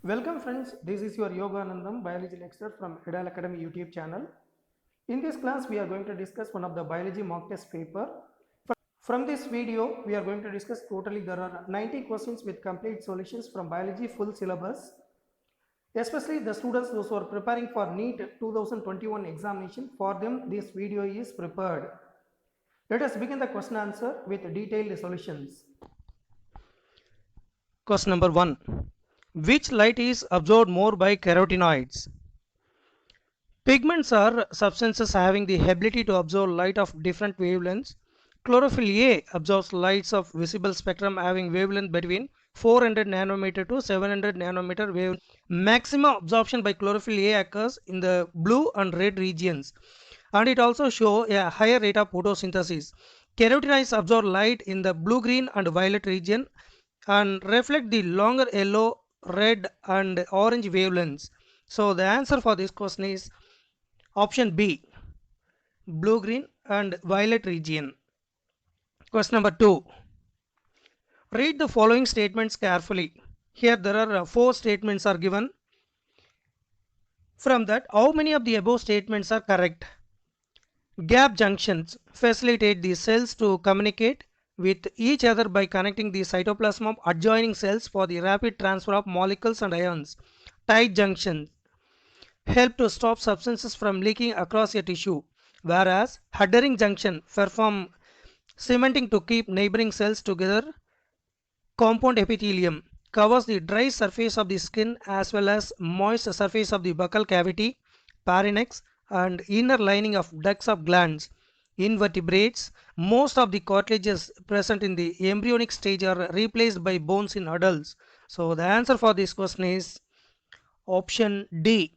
Welcome friends, this is your Yoganandam biology lecturer from Edal Academy YouTube channel. In this class we are going to discuss one of the biology mock test paper. From this video we are going to discuss totally there are 90 questions with complete solutions from biology full syllabus. Especially the students those who are preparing for NEET 2021 examination, for them this video is prepared. Let us begin the question answer with detailed solutions. Question number 1. Which light is absorbed more by carotenoids? Pigments are substances having the ability to absorb light of different wavelengths. Chlorophyll A absorbs lights of visible spectrum having wavelength between 400 nanometer to 700 nanometer wavelength. Maximum absorption by chlorophyll A occurs in the blue and red regions, and it also shows a higher rate of photosynthesis. Carotenoids absorb light in the blue, green and violet region and reflect the longer yellow, red and orange wavelengths. So the answer for this question is option B, blue, green and violet region. Question number 2. Read the following statements carefully. Here there are 4 statements are given. From that, how many of the above statements are correct? Gap junctions facilitate the cells to communicate with each other by connecting the cytoplasm of adjoining cells for the rapid transfer of molecules and ions. Tight junctions help to stop substances from leaking across a tissue, whereas adhering junction perform cementing to keep neighboring cells together. Compound epithelium covers the dry surface of the skin as well as moist surface of the buccal cavity, pharynx and inner lining of ducts of glands. In vertebrates, most of the cartilages present in the embryonic stage are replaced by bones in adults. So the answer for this question is option D,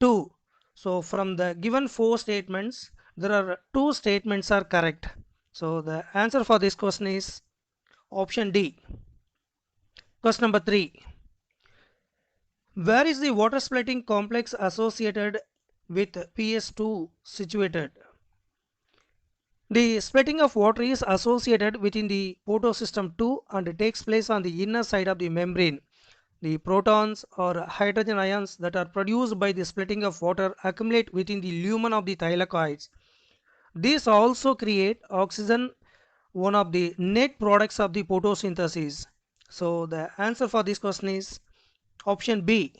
2. So from the given 4 statements, there are 2 statements are correct. So the answer for this question is option D. Question number 3. Where is the water splitting complex associated with PS2 situated? The splitting of water is associated within the photosystem 2 and takes place on the inner side of the membrane. The protons or hydrogen ions that are produced by the splitting of water accumulate within the lumen of the thylakoids. These also create oxygen, one of the net products of the photosynthesis. So the answer for this question is option B,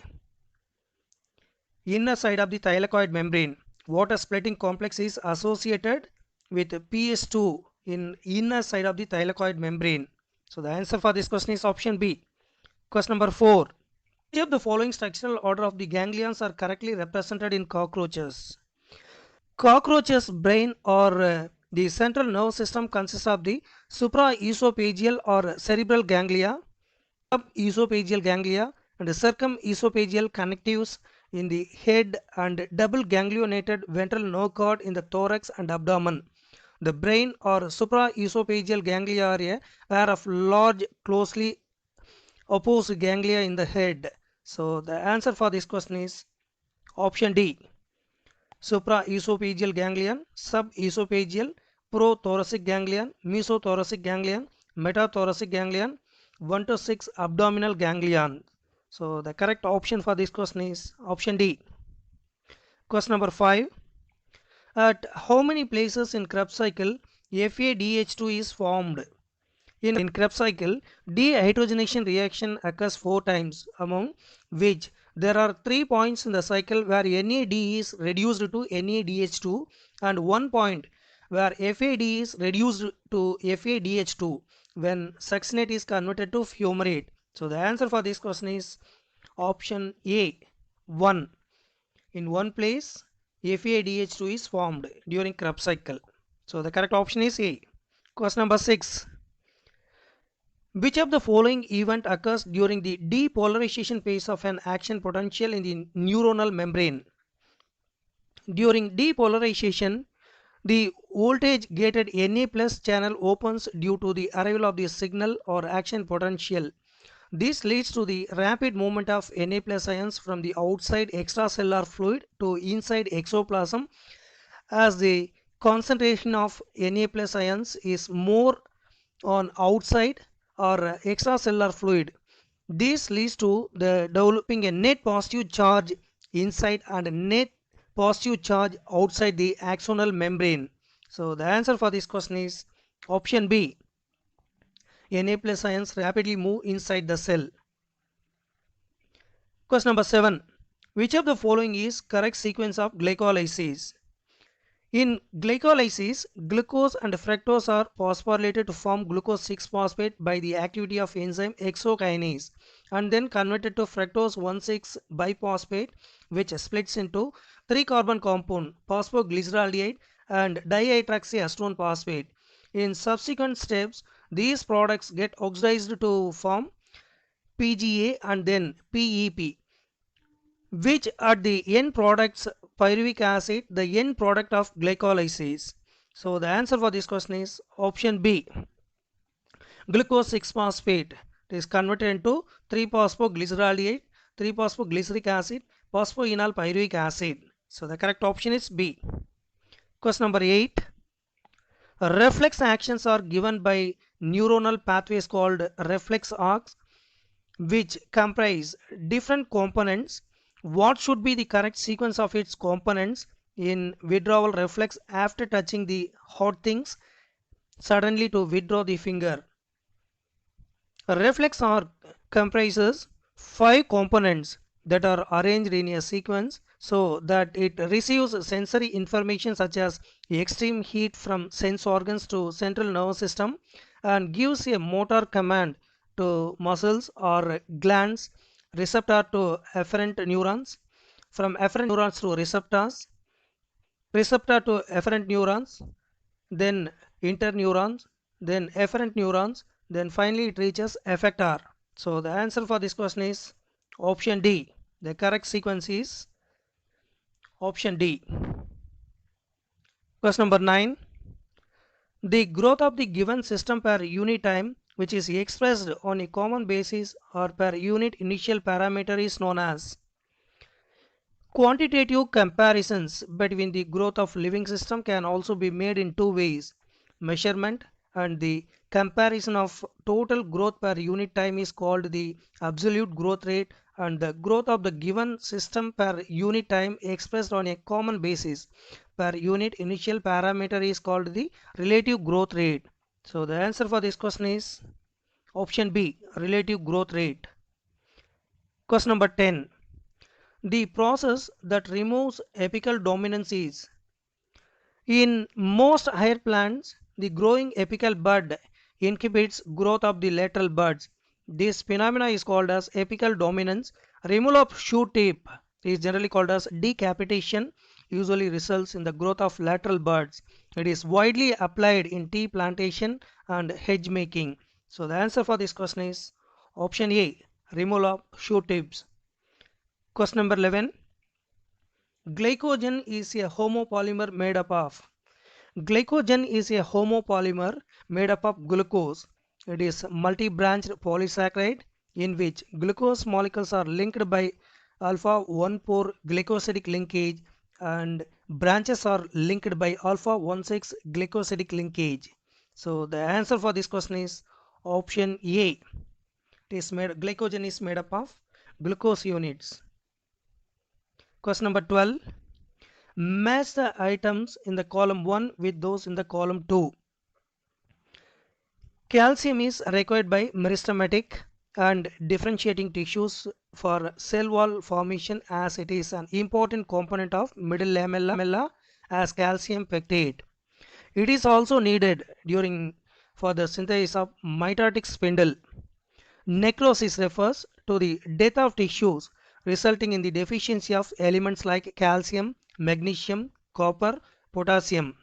inner side of the thylakoid membrane. Water splitting complex is associated with PS2 in inner side of the thylakoid membrane. So the answer for this question is option B. Question number 4. Which of the following structural order of the ganglions are correctly represented in cockroaches? Cockroaches' brain or the central nervous system consists of the supraesophageal or cerebral ganglia, subesophageal ganglia and circumesophageal connectives in the head and double ganglionated ventral nerve cord in the thorax and abdomen. The brain or supraesophageal ganglia are a pair of large closely opposed ganglia in the head. So the answer for this question is option D, supraesophageal ganglion, subesophageal, prothoracic ganglion, mesothoracic ganglion, metathoracic ganglion, 1 to 6 abdominal ganglion. So the correct option for this question is option D. Question number 5. At how many places in Krebs cycle FADH2 is formed? In Krebs cycle, dehydrogenation reaction occurs 4 times, among which there are 3 points in the cycle where NAD is reduced to NADH2 and 1 point where FAD is reduced to FADH2 when succinate is converted to fumarate. So the answer for this question is option A, 1. In one place FADH2 is formed during Krebs cycle. So the correct option is A. Question number 6. Which of the following event occurs during the depolarization phase of an action potential in the neuronal membrane? During depolarization, the voltage gated Na plus channel opens due to the arrival of the signal or action potential. This leads to the rapid movement of Na plus ions from the outside extracellular fluid to inside exoplasm, as the concentration of Na plus ions is more on outside or extracellular fluid. This leads to the developing a net positive charge inside and a net positive charge outside the axonal membrane. So the answer for this question is option B. Na plus ions rapidly move inside the cell. Question number 7. Which of the following is correct sequence of glycolysis? In glycolysis, glucose and fructose are phosphorylated to form glucose 6-phosphate by the activity of enzyme hexokinase and then converted to fructose 1,6-biphosphate, which splits into 3-carbon compound phosphoglyceraldehyde and dihydroxyacetone phosphate. In subsequent steps, these products get oxidized to form PGA and then PEP, which at the end products pyruvic acid, the end product of glycolysis. So the answer for this question is option B. Glucose 6-phosphate is converted into 3-phosphoglyceraldehyde, 3-phosphoglyceric acid, phosphoenol pyruvic acid. So the correct option is B. Question number 8. Reflex actions are given by neuronal pathways called reflex arcs, which comprise different components. What should be the correct sequence of its components in withdrawal reflex after touching the hot things suddenly to withdraw the finger? A reflex arc comprises 5 components that are arranged in a sequence so that it receives sensory information such as extreme heat from sense organs to central nervous system and gives a motor command to muscles or glands, receptor to afferent neurons, from afferent neurons to receptors, receptor to afferent neurons, then interneurons, then afferent neurons, then finally it reaches effector. So the answer for this question is option D. The correct sequence is option D. Question number 9. The growth of the given system per unit time, which is expressed on a common basis or per unit initial parameter, is known as. Quantitative comparisons between the growth of living system can also be made in two ways. Measurement and the comparison of total growth per unit time is called the absolute growth rate, and the growth of the given system per unit time expressed on a common basis per unit initial parameter is called the relative growth rate. So the answer for this question is option B, relative growth rate. Question number 10. The process that removes apical dominance is. In most higher plants, the growing apical bud inhibits growth of the lateral buds. This phenomena is called as apical dominance. Removal of shoot tip is generally called as decapitation, usually results in the growth of lateral buds. It is widely applied in tea plantation and hedge making. So the answer for this question is option A, removal of shoot tips. Question number 11. Glycogen is a homopolymer made up of. Glycogen is a homopolymer made up of glucose. It is multi-branched polysaccharide in which glucose molecules are linked by alpha 1,4 glycosidic linkage and branches are linked by alpha 1,6 glycosidic linkage. So the answer for this question is option A. It is glycogen is made up of glucose units. Question number 12. Match the items in the column 1 with those in the column 2. Calcium is required by meristematic and differentiating tissues for cell wall formation, as it is an important component of middle lamella as calcium pectate. It is also needed for the synthesis of mitotic spindle. Necrosis refers to the death of tissues resulting in the deficiency of elements like calcium, magnesium, copper, potassium.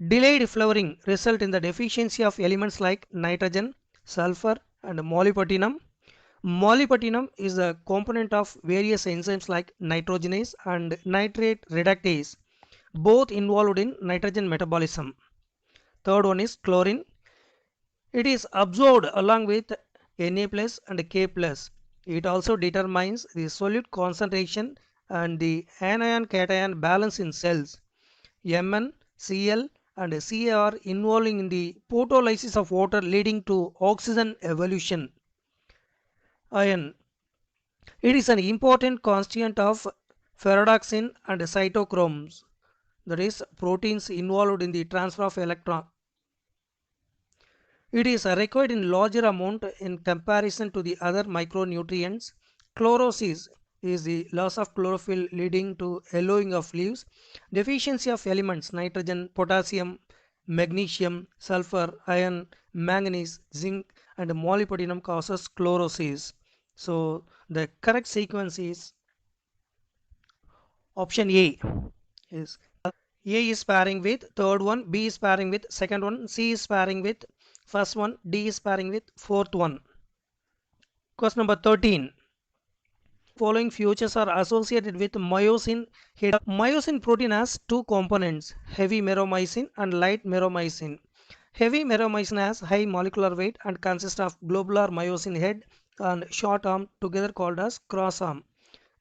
Delayed flowering result in the deficiency of elements like nitrogen, sulfur and molybdenum. Molybdenum is a component of various enzymes like nitrogenase and nitrate reductase, both involved in nitrogen metabolism. Third one is chlorine. It is absorbed along with Na plus and K plus. It also determines the solute concentration and the anion cation balance in cells. Mn, Cl and Ca are involved in the photolysis of water leading to oxygen evolution. Iron. It is an important constituent of ferredoxin and cytochromes, that is proteins involved in the transfer of electron. It is required in larger amount in comparison to the other micronutrients. Chlorosis is the loss of chlorophyll leading to yellowing of leaves. Deficiency of elements nitrogen, potassium, magnesium, sulfur, iron, manganese, zinc and molybdenum causes chlorosis. So the correct sequence is option A. Is A is pairing with third one, B is pairing with second one, C is pairing with first one, D is pairing with fourth one. Question number 13. Following features are associated with myosin head. Myosin protein has two components, heavy meromycin and light meromycin. Heavy meromycin has high molecular weight and consists of globular myosin head and short arm together called as cross arm,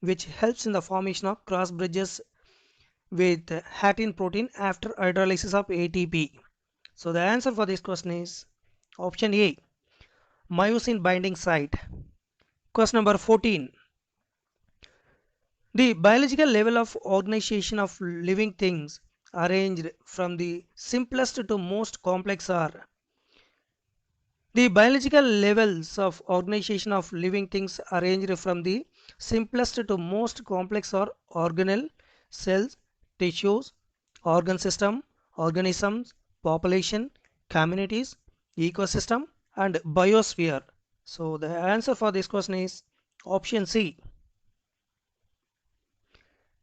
which helps in the formation of cross bridges with actin protein after hydrolysis of ATP. So the answer for this question is option A, myosin binding site. Question number 14. The biological level of organization of living things arranged from the simplest to most complex are. The biological levels of organization of living things arranged from the simplest to most complex are organelle, cells, tissues, organ system, organisms, population, communities, ecosystem and biosphere. So the answer for this question is option C.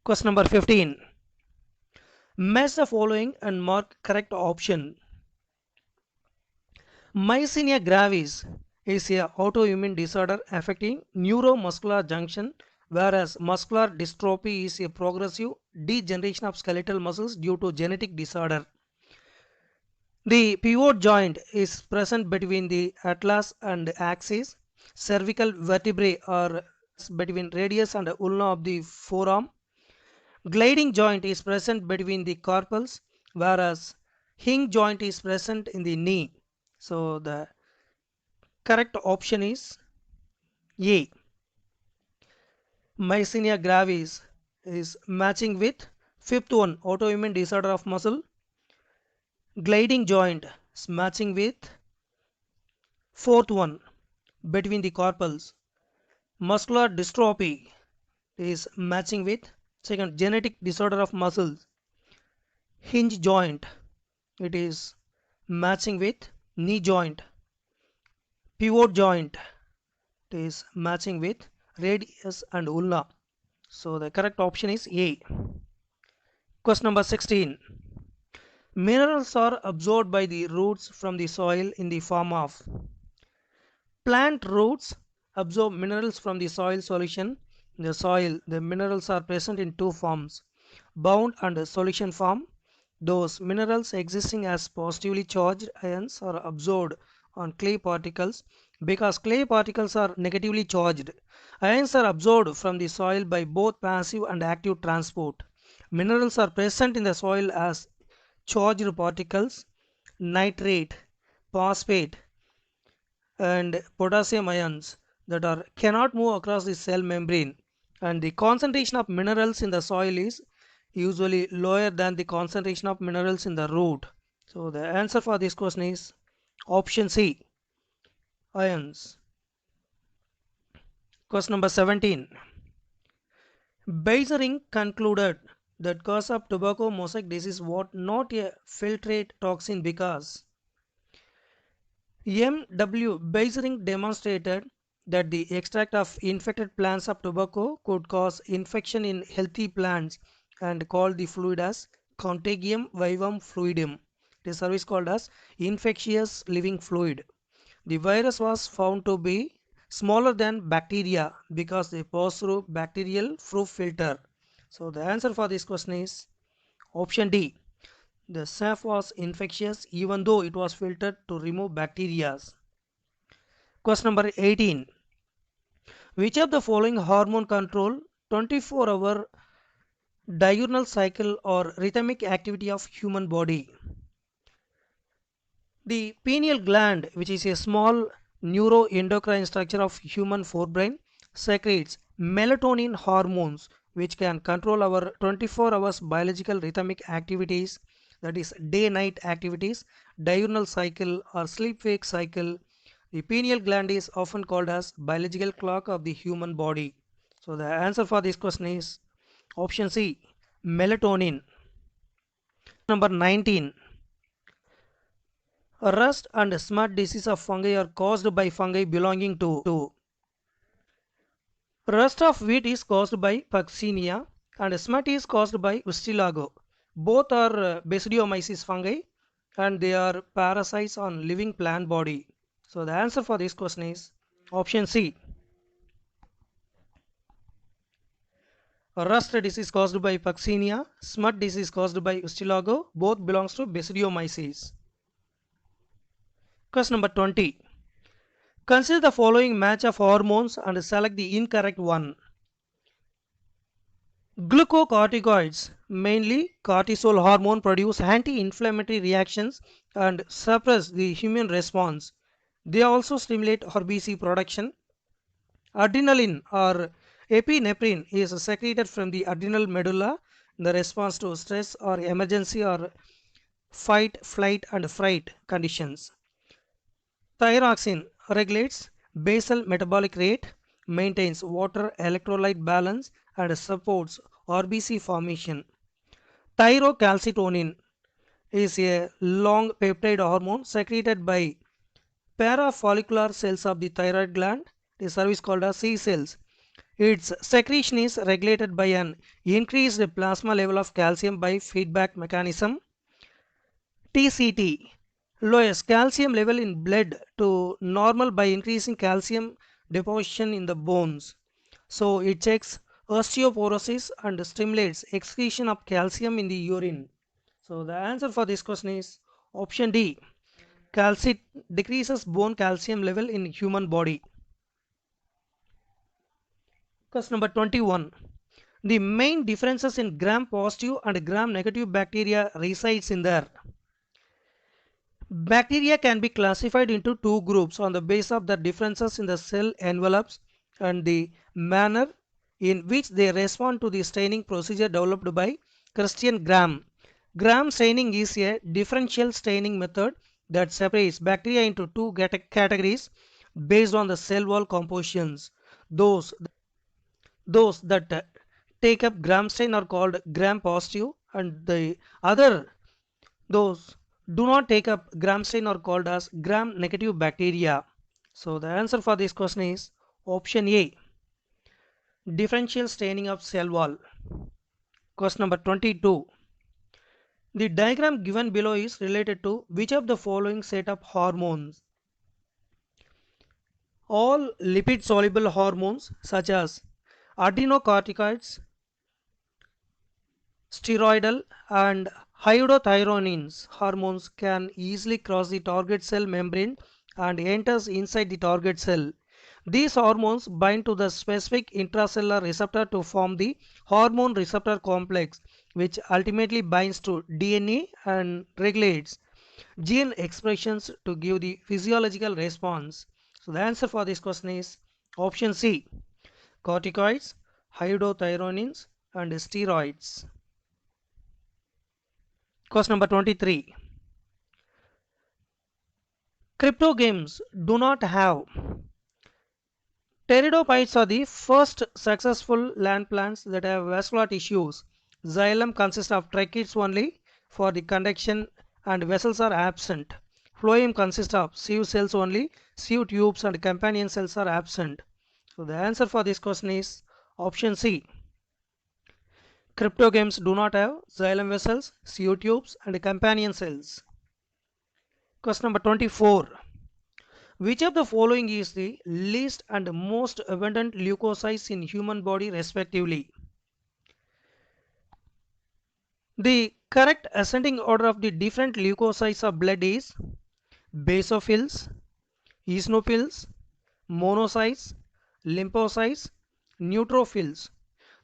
Question number 15. Match the following and mark correct option. Myasthenia gravis is a autoimmune disorder affecting neuromuscular junction, whereas muscular dystrophy is a progressive degeneration of skeletal muscles due to genetic disorder. The pivot joint is present between the atlas and axis. Cervical vertebrae are between radius and ulna of the forearm. Gliding joint is present between the carpals, whereas hinge joint is present in the knee. So the correct option is A. Myasthenia gravis is matching with fifth one, autoimmune disorder of muscle. Gliding joint is matching with fourth one, between the carpals. Muscular dystrophy is matching with second, genetic disorder of muscles. Hinge joint, it is matching with knee joint. Pivot joint, it is matching with radius and ulna. So the correct option is A. Question number 16. Minerals are absorbed by the roots from the soil in the form of. Plant roots absorb minerals from the soil solution. In the soil, the minerals are present in two forms, bound and solution form. Those minerals existing as positively charged ions are absorbed on clay particles. Because clay particles are negatively charged, ions are absorbed from the soil by both passive and active transport. Minerals are present in the soil as charged particles, nitrate, phosphate and potassium ions that are cannot move across the cell membrane, and the concentration of minerals in the soil is usually lower than the concentration of minerals in the root. So the answer for this question is option C, ions. Question number 17. Beisering concluded that cause of tobacco mosaic disease was not a filtrate toxin because M.W. Beisering demonstrated that the extract of infected plants of tobacco could cause infection in healthy plants and called the fluid as Contagium vivum fluidum. It is service called as infectious living fluid. The virus was found to be smaller than bacteria because they pass through bacterial proof filter. So the answer for this question is option D. The SAF was infectious even though it was filtered to remove bacteria. Question number 18. Which of the following hormone control 24-hour diurnal cycle or rhythmic activity of human body? The pineal gland, which is a small neuroendocrine structure of human forebrain, secretes melatonin hormones which can control our 24 hours biological rhythmic activities, that is day night activities, diurnal cycle or sleep wake cycle. The pineal gland is often called as biological clock of the human body. So the answer for this question is option C, melatonin. Number 19. Rust and smut disease of fungi are caused by fungi belonging to. Rust of wheat is caused by Puccinia and smut is caused by Ustilago. Both are Basidiomyces fungi and they are parasites on living plant body. So the answer for this question is option C. Rust disease caused by Puccinia, smut disease caused by Ustilago. Both belongs to Basidiomyces. Question number 20. Consider the following match of hormones and select the incorrect one. Glucocorticoids, mainly cortisol hormone, produce anti-inflammatory reactions and suppress the immune response. They also stimulate RBC production. Adrenaline or epinephrine is secreted from the adrenal medulla in the response to stress or emergency or fight, flight and fright conditions. Thyroxine regulates basal metabolic rate, maintains water electrolyte balance and supports RBC formation. Thyrocalcitonin is a long peptide hormone secreted by parafollicular cells of the thyroid gland. The service called as C cells. Its secretion is regulated by an increased plasma level of calcium by feedback mechanism. TCT lowers calcium level in blood to normal by increasing calcium deposition in the bones. So it checks osteoporosis and stimulates excretion of calcium in the urine. So the answer for this question is option D. Calcit decreases bone calcium level in human body. Question number 21. The main differences in gram positive and gram negative bacteria resides in there. Bacteria can be classified into two groups on the basis of the differences in the cell envelopes and the manner in which they respond to the staining procedure developed by Christian Gram. Gram staining is a differential staining method that separates bacteria into two categories based on the cell wall compositions. Those, those that take up gram stain are called gram positive and the other those do not take up gram stain are called as gram negative bacteria. So the answer for this question is option A, differential staining of cell wall. Question number 22. The diagram given below is related to which of the following set of hormones? All lipid soluble hormones such as adrenocorticoids, steroidal and hypothyronines hormones can easily cross the target cell membrane and enters inside the target cell. These hormones bind to the specific intracellular receptor to form the hormone receptor complex, which ultimately binds to DNA and regulates gene expressions to give the physiological response. So the answer for this question is option C, corticoids, hypothyronins and steroids. Question number 23. Crypto games do not have. Pteridophytes are the first successful land plants that have vascular tissues. Xylem consists of tracheids only for the conduction and vessels are absent. Phloem consists of sieve cells only. Sieve tubes and companion cells are absent. So the answer for this question is option C. Cryptogames do not have xylem vessels, sieve tubes and companion cells. Question number 24. Which of the following is the least and most abundant leukocytes in human body respectively? The correct ascending order of the different leukocytes of blood is basophils, eosinophils, monocytes, lymphocytes, neutrophils.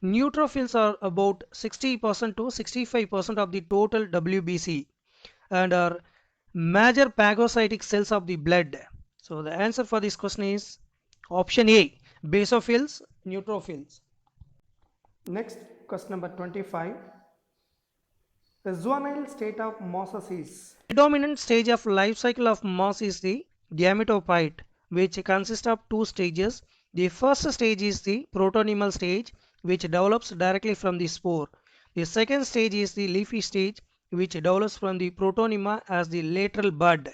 Neutrophils are about 60% to 65% of the total WBC and are major phagocytic cells of the blood. So the answer for this question is option A, basophils, neutrophils. Next, question number 25. The juvenile state of mosses is. The predominant stage of life cycle of moss is the gametophyte, which consists of two stages. The first stage is the protonymal stage, which develops directly from the spore. The second stage is the leafy stage, which develops from the protonyma as the lateral bud.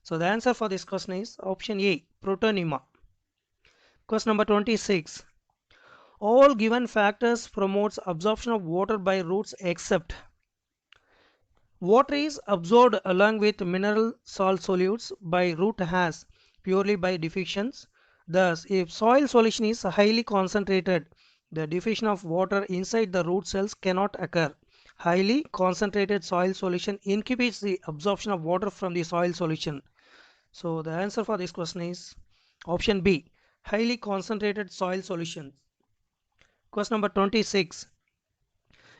So the answer for this question is option A, protonyma. Question number 26. All given factors promotes absorption of water by roots except. Water is absorbed along with mineral salt solutes by root hairs purely by diffusions. Thus, if soil solution is highly concentrated, the diffusion of water inside the root cells cannot occur. Highly concentrated soil solution inhibits the absorption of water from the soil solution. So the answer for this question is option B, highly concentrated soil solutions. Question number 26.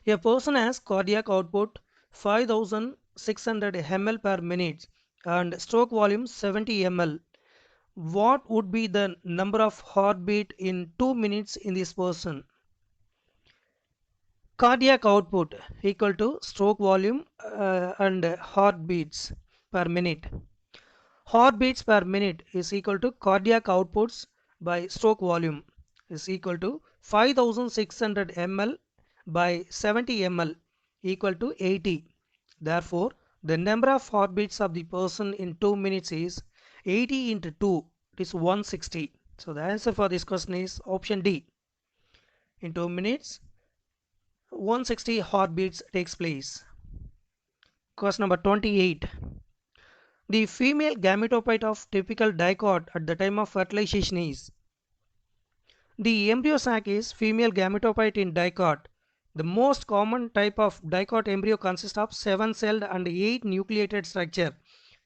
A person has cardiac output 5600 ml per minute and stroke volume 70 ml. What would be the number of heartbeat in 2 minutes in this person? Cardiac output equal to stroke volume and heartbeats per minute. Heartbeats per minute is equal to cardiac outputs by stroke volume is equal to 5600 ml by 70 ml equal to 80. Therefore, the number of heartbeats of the person in 2 minutes is 80 into 2, it is 160. So the answer for this question is option D. In 2 minutes, 160 heartbeats takes place. Question number 28. The female gametophyte of typical dicot at the time of fertilization is. The embryo sac is female gametophyte in dicot. The most common type of dicot embryo consists of 7-celled and 8 nucleated structure.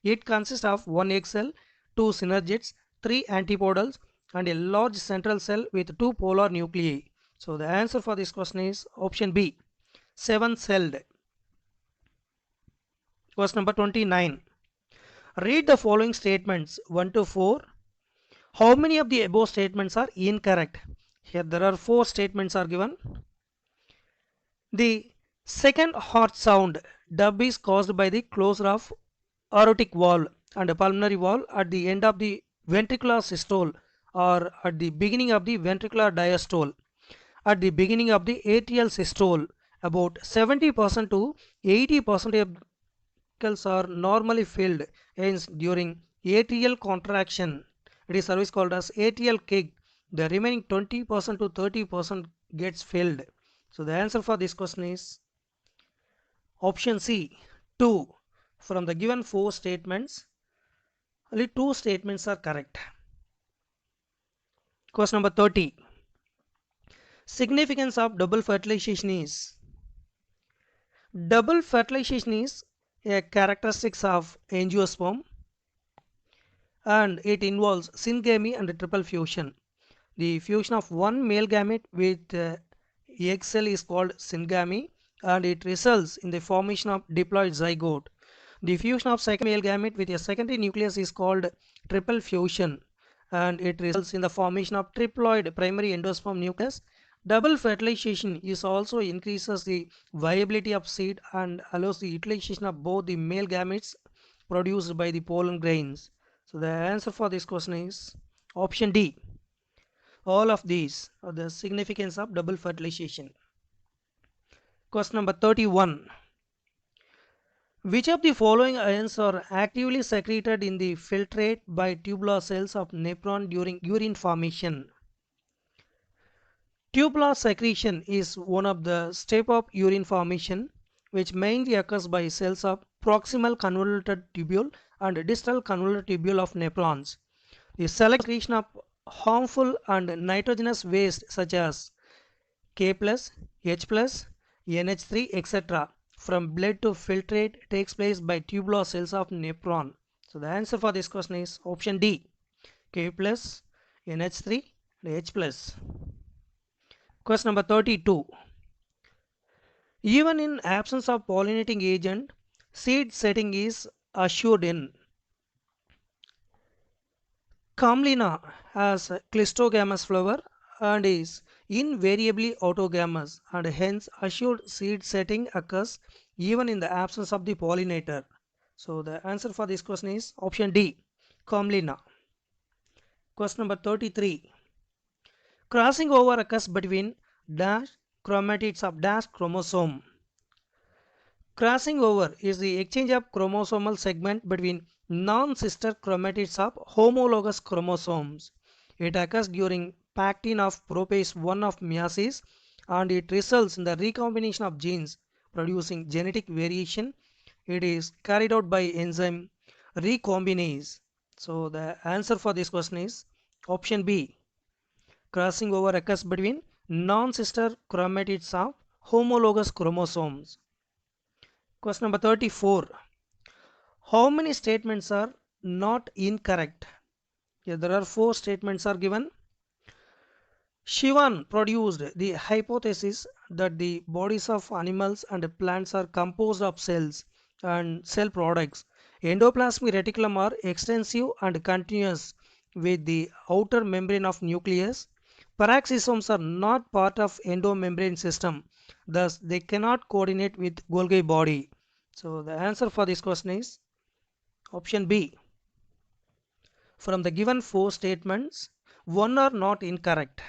It consists of 1 egg cell, 2 synergids, 3 antipodals and a large central cell with 2 polar nuclei. So the answer for this question is option B, 7-celled. Question number 29. Read the following statements 1 to 4. How many of the above statements are incorrect? Here there are 4 statements are given. The second heart sound dub is caused by the closure of aortic valve and pulmonary valve at the end of the ventricular systole or at the beginning of the ventricular diastole. At the beginning of the atrial systole, about 70% to 80% of ventricles are normally filled, hence during atrial contraction it is service called as atrial kick. The remaining 20% to 30% gets filled. So the answer for this question is option C, 2. From the given 4 statements, only 2 statements are correct. Question number 30. Significance of double fertilization is. Double fertilization is a characteristics of angiosperm and it involves syngamy and triple fusion. The fusion of one male gamete with egg cell is called syngamy and it results in the formation of diploid zygote. The fusion of second male gamete with a secondary nucleus is called triple fusion and it results in the formation of triploid primary endosperm nucleus. Double fertilization is also increases the viability of seed and allows the utilization of both the male gametes produced by the pollen grains. So the answer for this question is option D. All of these are the significance of double fertilization. Question number 31. Which of the following ions are actively secreted in the filtrate by tubular cells of nephron during urine formation? Tubular secretion is one of the steps of urine formation which mainly occurs by cells of proximal convoluted tubule and distal convoluted tubule of nephrons. The secretion of harmful and nitrogenous waste such as K+, H+, NH3, etc. from blood to filtrate takes place by tubular cells of nephron. So the answer for this question is option D, K+, NH3 and H+. Question number 32. Even in absence of pollinating agent, seed setting is assured in. Camelina has a clistogamous flower and is invariably autogamous, and hence assured seed setting occurs even in the absence of the pollinator. So the answer for this question is option D, Camelina. Question number 33. Crossing over occurs between dash chromatids of dash chromosome. Crossing over is the exchange of chromosomal segment between non-sister chromatids of homologous chromosomes. It occurs during pacting of prophase 1 of meiosis, and it results in the recombination of genes producing genetic variation. It is carried out by enzyme recombinase. So the answer for this question is option B. Crossing over occurs between non-sister chromatids of homologous chromosomes. Question number 34. How many statements are not incorrect? Here there are 4 statements are given. Shivan produced the hypothesis that the bodies of animals and plants are composed of cells and cell products. Endoplasmic reticulum are extensive and continuous with the outer membrane of nucleus. Peroxisomes are not part of endomembrane system, thus they cannot coordinate with Golgi body. So the answer for this question is option B. From the given 4 statements, 1 are not incorrect.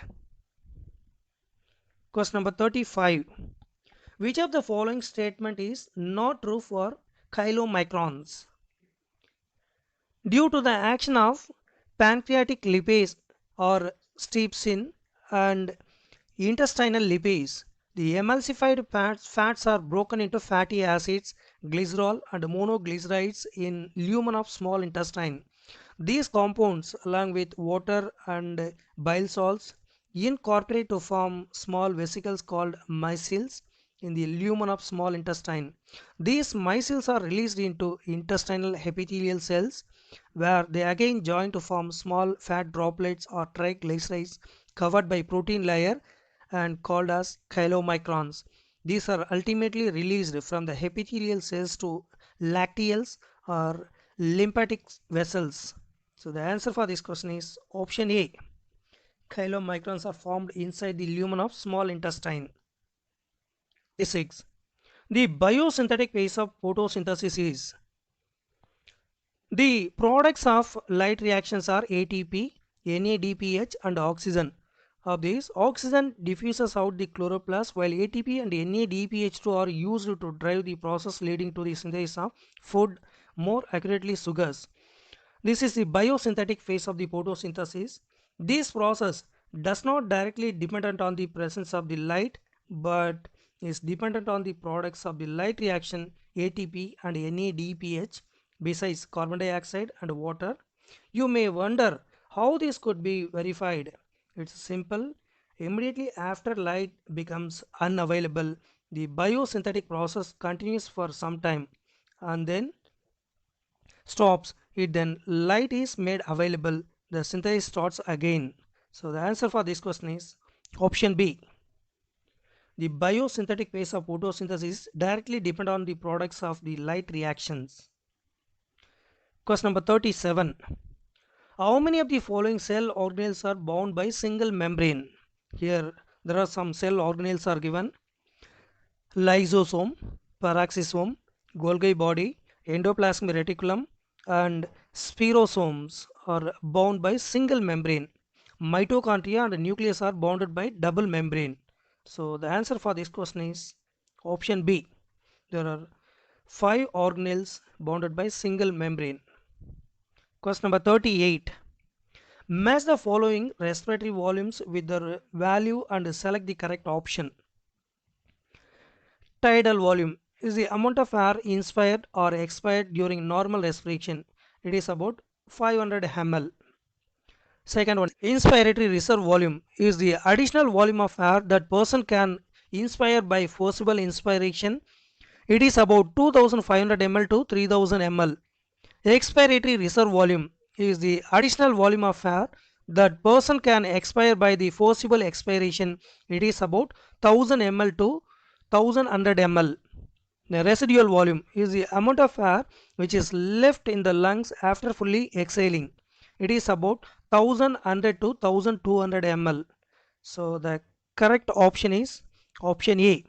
Question number 35. Which of the following statement is not true for chylomicrons? Due to the action of pancreatic lipase or strypsin and intestinal lipase, the emulsified fats are broken into fatty acids, glycerol and monoglycerides in lumen of small intestine. These compounds, along with water and bile salts, incorporate to form small vesicles called micelles in the lumen of small intestine. These micelles are released into intestinal epithelial cells, where they again join to form small fat droplets or triglycerides covered by protein layer and called as chylomicrons. These are ultimately released from the epithelial cells to lacteals or lymphatic vessels. So the answer for this question is option A. Chylomicrons are formed inside the lumen of small intestine. 6. The biosynthetic phase of photosynthesis is the products of light reactions are ATP, NADPH and oxygen. Of these, oxygen diffuses out the chloroplast while ATP and NADPH2 are used to drive the process leading to the synthesis of food, more accurately sugars. This is the biosynthetic phase of the photosynthesis. This process does not directly dependent on the presence of the light, but is dependent on the products of the light reaction ATP and NADPH besides carbon dioxide and water. You may wonder how this could be verified. It's simple. Immediately after light becomes unavailable, the biosynthetic process continues for some time and then stops. It then light is made available, the synthesis starts again. So the answer for this question is option B. The biosynthetic phase of photosynthesis directly depend on the products of the light reactions. Question number 37. How many of the following cell organelles are bound by single membrane? Here there are some cell organelles are given. Lysosome, peroxisome, Golgi body, endoplasmic reticulum and spirosomes are bound by single membrane. Mitochondria and nucleus are bounded by double membrane. So the answer for this question is option B. There are 5 organelles bounded by single membrane. Question number 38. Match the following respiratory volumes with their value and select the correct option. Tidal volume is the amount of air inspired or expired during normal respiration. It is about 500 ml. Second one, inspiratory reserve volume is the additional volume of air that person can inspire by forcible inspiration. It is about 2500 ml to 3000 ml. Expiratory reserve volume is the additional volume of air that person can expire by the forcible expiration. It is about 1000 ml to 1100 ml. The residual volume is the amount of air which is left in the lungs after fully exhaling. It is about 1100 to 1200 ml. So the correct option is option A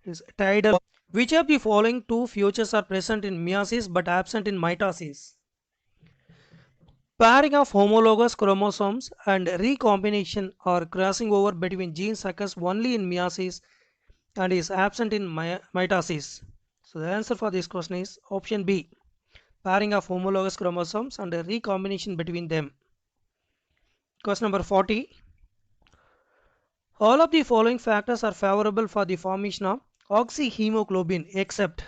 is tidal. Which of the following two features are present in meiosis but absent in mitosis? Pairing of homologous chromosomes and recombination or crossing over between genes occurs only in meiosis and is absent in mitosis. So the answer for this question is option B. Pairing of homologous chromosomes and a recombination between them. Question number 40. All of the following factors are favorable for the formation of oxyhemoglobin except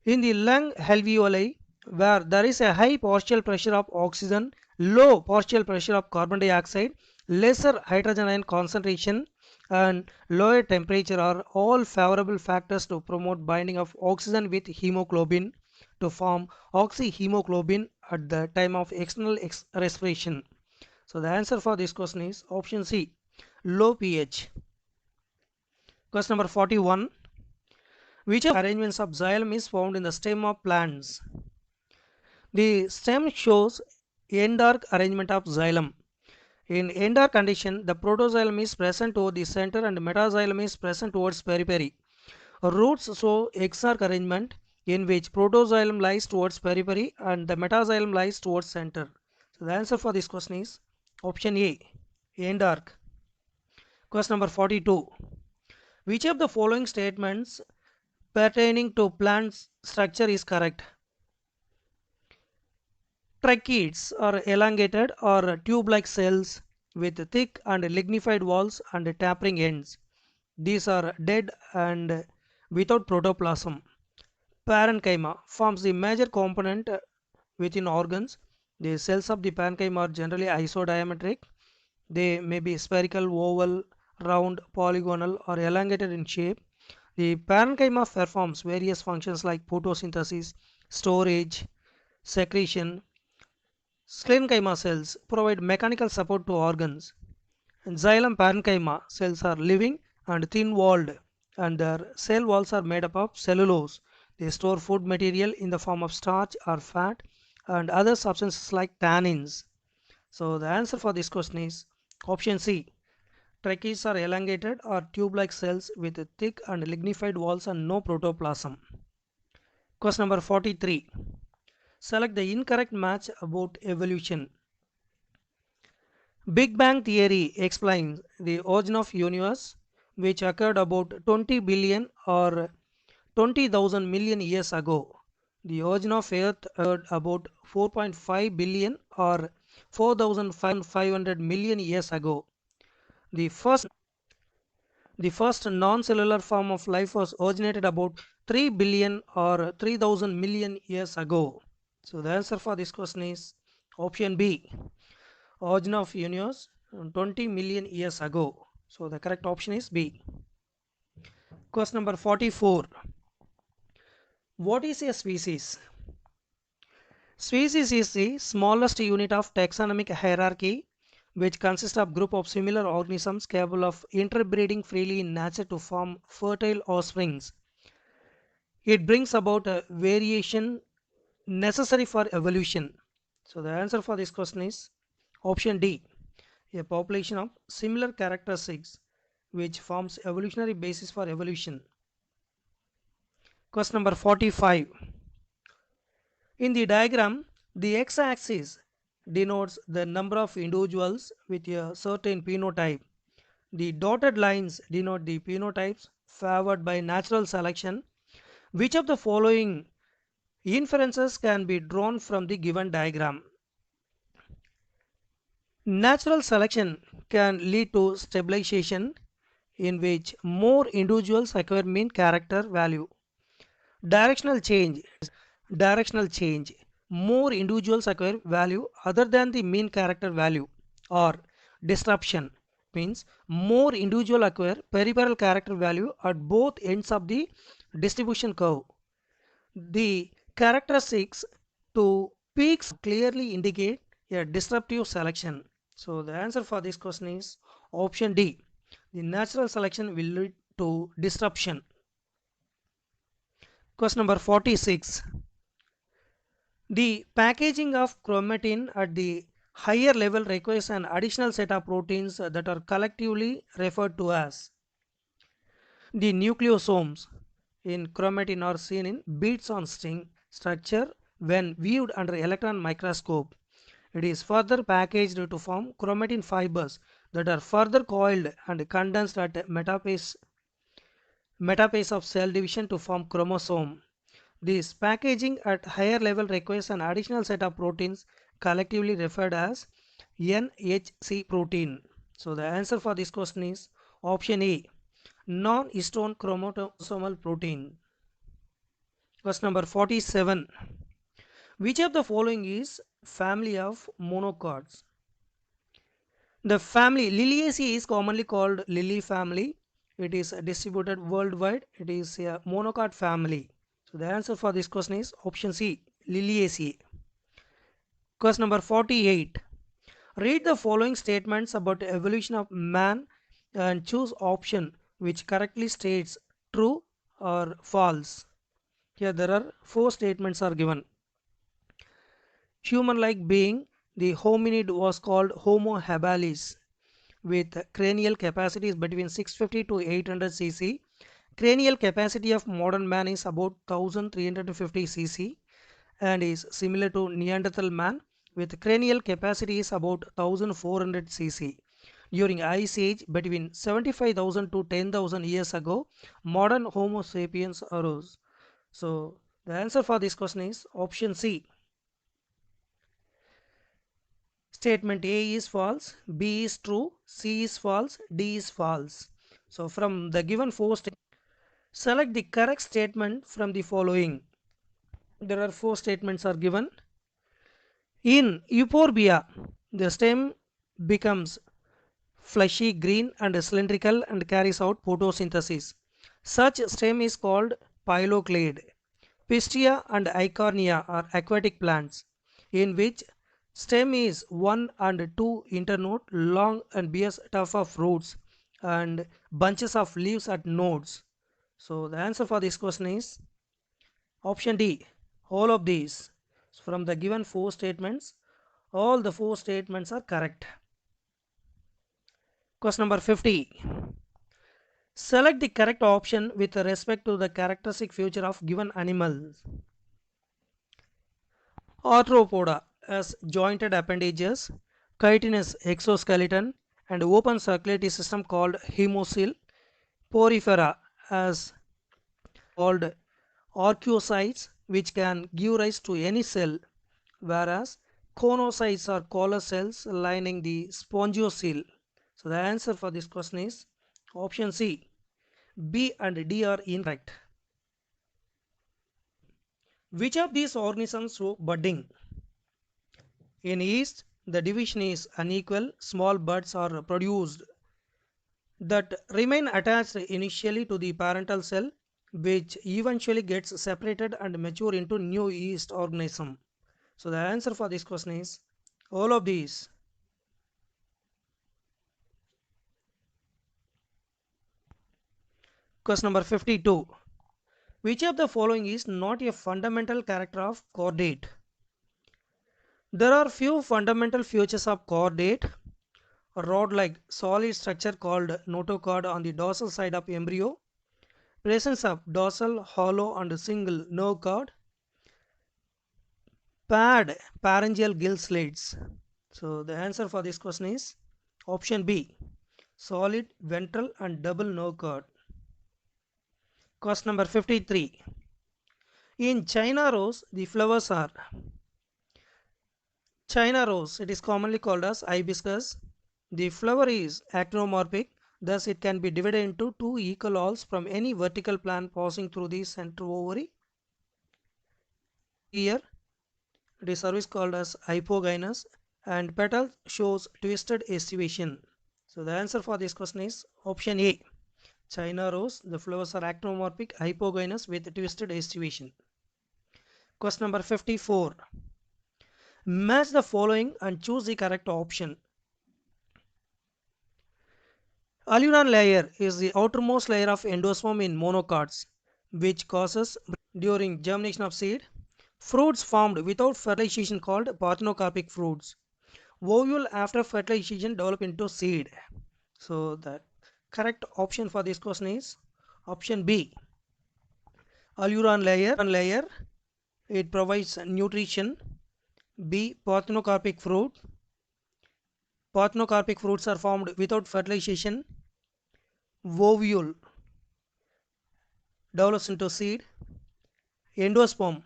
in the lung alveoli where there is a high partial pressure of oxygen, low partial pressure of carbon dioxide, lesser hydrogen ion concentration and lower temperature are all favorable factors to promote binding of oxygen with hemoglobin to form oxyhemoglobin at the time of external respiration. So the answer for this question is option C, low pH. Question number 41. Which of arrangements of xylem is found in the stem of plants? The stem shows end-arc arrangement of xylem. In end-arc condition, the protoxylem is present toward the center and metaxylem is present towards periphery. Roots show exarch arrangement in which protoxylem lies towards periphery and the metaxylem lies towards center. So the answer for this question is option A, end-arc. Question number 42. Which of the following statements pertaining to plant structure is correct? Tracheids are elongated or tube-like cells with thick and lignified walls and tapering ends. These are dead and without protoplasm. Parenchyma forms the major component within organs. The cells of the parenchyma are generally isodiametric. They may be spherical, oval, round, polygonal or elongated in shape. The parenchyma performs various functions like photosynthesis, storage, secretion. Sclerenchyma cells provide mechanical support to organs. And xylem parenchyma cells are living and thin-walled and their cell walls are made up of cellulose. They store food material in the form of starch or fat and other substances like tannins. So the answer for this question is option C. Tracheids are elongated or tube-like cells with thick and lignified walls and no protoplasm. Question number 43. Select the incorrect match about evolution. Big Bang theory explains the origin of universe which occurred about 20 billion or 20,000 million years ago. The origin of Earth occurred about 4.5 billion or 4,500 million years ago. The first non-cellular form of life was originated about 3 billion or 3,000 million years ago. So the answer for this question is option B. Origin of universe 20 million years ago. So the correct option is B. Question number 44. What is a species? Species is the smallest unit of taxonomic hierarchy which consists of group of similar organisms capable of interbreeding freely in nature to form fertile offsprings. It brings about a variation necessary for evolution. So the answer for this question is option D. A population of similar characteristics which forms evolutionary basis for evolution. Question number 45. In the diagram, the x-axis denotes the number of individuals with a certain phenotype. The dotted lines denote the phenotypes favored by natural selection. Which of the following inferences can be drawn from the given diagram? Natural selection can lead to stabilization in which more individuals acquire mean character value. Directional change, more individuals acquire value other than the mean character value. Or disruption means more individual acquire peripheral character value at both ends of the distribution curve. The characteristics to peaks clearly indicate a disruptive selection. So the answer for this question is option D. The natural selection will lead to disruption. Question number 46. The packaging of chromatin at the higher level requires an additional set of proteins that are collectively referred to as the nucleosomes. In chromatin are seen in beads on string structure when viewed under electron microscope. It is further packaged to form chromatin fibers that are further coiled and condensed at metaphase of cell division to form chromosome. This packaging at higher level requires an additional set of proteins collectively referred as NHC protein. So the answer for this question is option A, non-histone chromosomal protein. Question number 47. Which of the following is family of monocots? The family Liliaceae is commonly called lily family. It is distributed worldwide. It is a monocot family. So the answer for this question is option C, Liliaceae. Question number 48. Read the following statements about the evolution of man and choose option which correctly states true or false. Here there are four statements are given. Human-like being, the hominid was called Homo habilis with cranial capacities between 650 to 800 cc. Cranial capacity of modern man is about 1350 cc and is similar to Neanderthal man with cranial capacity is about 1400 cc. During Ice Age between 75,000 to 10,000 years ago, modern Homo sapiens arose. So the answer for this question is option C. Statement A is false, B is true, C is false, D is false. So from the given four statements, select the correct statement from the following. There are four statements are given. In euphorbia, the stem becomes fleshy green and cylindrical and carries out photosynthesis. Such stem is called pyloclade. Pistia and Eichhornia are aquatic plants in which stem is 1 and 2 internode long and bears tuft of roots and bunches of leaves at nodes. So the answer for this question is option D, all of these. From the given four statements, all the four statements are correct. Question number 50. Select the correct option with respect to the characteristic feature of given animal. Arthropoda has jointed appendages, chitinous exoskeleton, and open circulatory system called hemocoel. Porifera has called archaeocytes which can give rise to any cell, whereas conocytes are collar cells lining the spongiocele. So the answer for this question is option C. B and D are incorrect. Which of these organisms show budding? In yeast, the division is unequal. Small buds are produced that remain attached initially to the parental cell, which eventually gets separated and mature into new yeast organism. So the answer for this question is all of these. Question number 52. Which of the following is not a fundamental character of chordate? There are few fundamental features of chordate. A rod-like solid structure called notochord on the dorsal side of embryo, presence of dorsal, hollow and single nerve cord, paired pharyngeal gill slits. So the answer for this question is option B, solid ventral and double nerve cord. Question number 53. In China rose, the flowers are China rose. It is commonly called as hibiscus. The flower is actinomorphic, thus it can be divided into two equal halves from any vertical plant passing through the central ovary. Here it is service called as hypogynous and petal shows twisted estivation. So the answer for this question is option A. China rose, the flowers are actinomorphic, hypogynous with twisted estivation. Question number 54. Match the following and choose the correct option. Alveolar layer is the outermost layer of endosperm in monocots, which causes during germination of seed. Fruits formed without fertilization called parthenocarpic fruits. Ovule after fertilization develop into seed. So the correct option for this question is option B. Alluron layer. It provides nutrition. B. Parthenocarpic fruit. Parthenocarpic fruits are formed without fertilization. Ovule develops into seed. Endosperm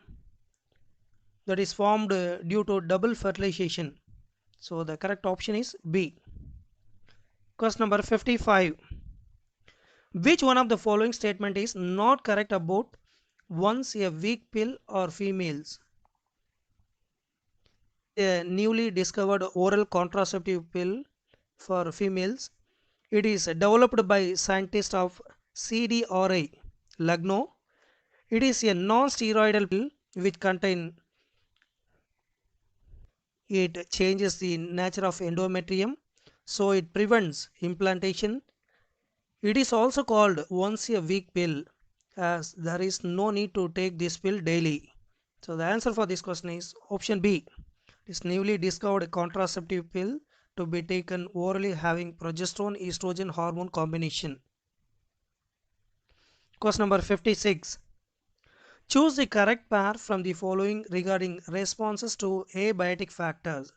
that is formed due to double fertilization. So the correct option is B. Question number 55. Which one of the following statement is not correct about once a week pill or females? A newly discovered oral contraceptive pill for females. It is developed by scientists of CDRI, Lucknow. It is a non-steroidal pill which contain it changes the nature of endometrium, so it prevents implantation. It is also called once a week pill as there is no need to take this pill daily. So the answer for this question is option B. It is newly discovered contraceptive pill to be taken orally having progesterone estrogen hormone combination. Question number 56. Choose the correct pair from the following regarding responses to abiotic factors.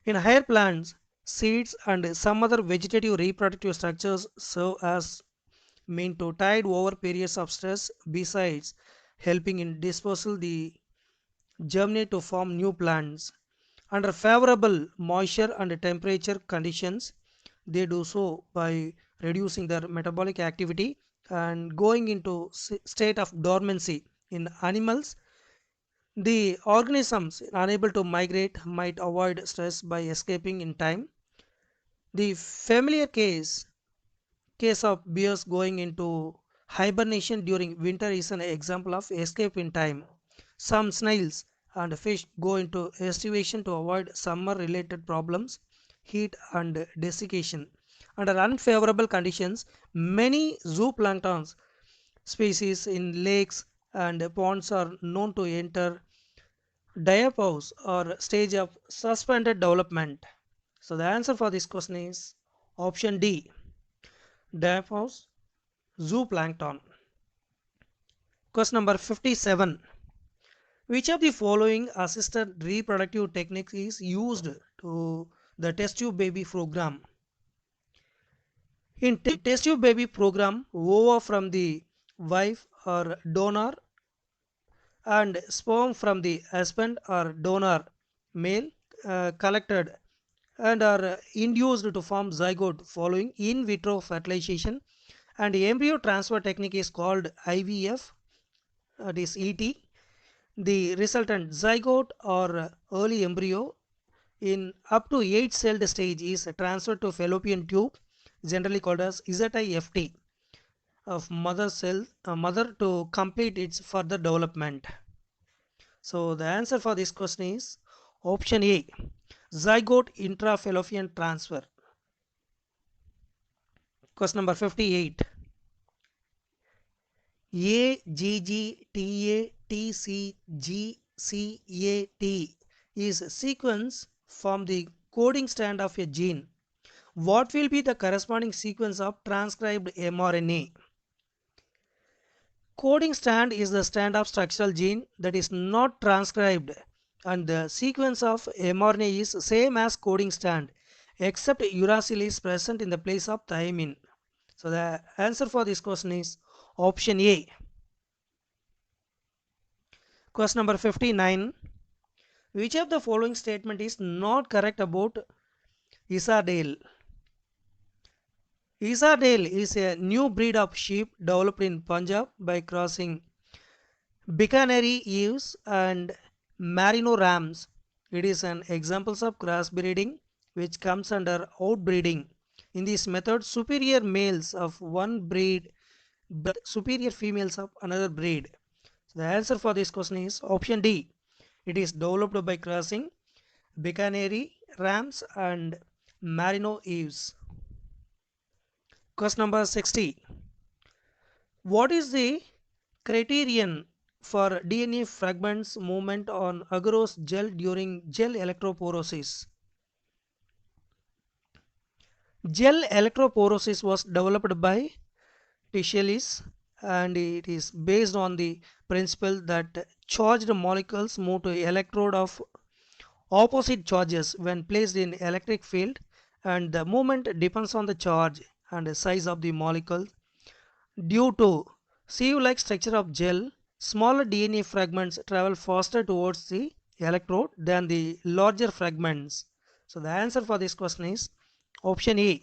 In higher plants, seeds and some other vegetative reproductive structures serve as mean to tide over periods of stress besides helping in dispersal the germinate to form new plants. Under favorable moisture and temperature conditions, they do so by reducing their metabolic activity and going into state of dormancy. In animals, the organisms unable to migrate might avoid stress by escaping in time. The familiar case of bears going into hibernation during winter is an example of escape in time. Some snails and fish go into estivation to avoid summer related problems, heat and desiccation. Under unfavorable conditions, many zooplankton species in lakes and ponds are known to enter diapause or stage of suspended development. So the answer for this question is option D. Diapause zooplankton. Question number 57. Which of the following assisted reproductive techniques is used to the test tube baby program? In test tube baby program, ova from the wife or donor and sperm from the husband or donor male collected and are induced to form zygote following in vitro fertilization, and embryo transfer technique is called IVF, that is ET. The resultant zygote or early embryo in up to 8 celled stage is transferred to fallopian tube, generally called as ZIFT, of mother to complete its further development. So the answer for this question is option A. Zygote intrafallopian transfer. Question number 58. AGGTATCGCAT is a sequence from the coding strand of a gene. What will be the corresponding sequence of transcribed mRNA? Coding strand is the strand of structural gene that is not transcribed, and the sequence of mRNA is same as coding strand except uracil is present in the place of thymine. So the answer for this question is option A. Question number 59. Which of the following statement is not correct about Isardale? Isardale is a new breed of sheep developed in Punjab by crossing Bikaneri ewes and Merino rams. It is an example of crossbreeding which comes under outbreeding. In this method, superior males of one breed but superior females of another breed. So the answer for this question is option D. It is developed by crossing Bikaneri rams and Merino ewes. Question number 60. What is the criterion for DNA fragments movement on agarose gel during gel electrophoresis? Gel electrophoresis was developed by Tishalis, and it is based on the principle that charged molecules move to electrode of opposite charges when placed in electric field, and the movement depends on the charge and the size of the molecule. Due to sieve-like structure of gel, smaller DNA fragments travel faster towards the electrode than the larger fragments. So the answer for this question is option A.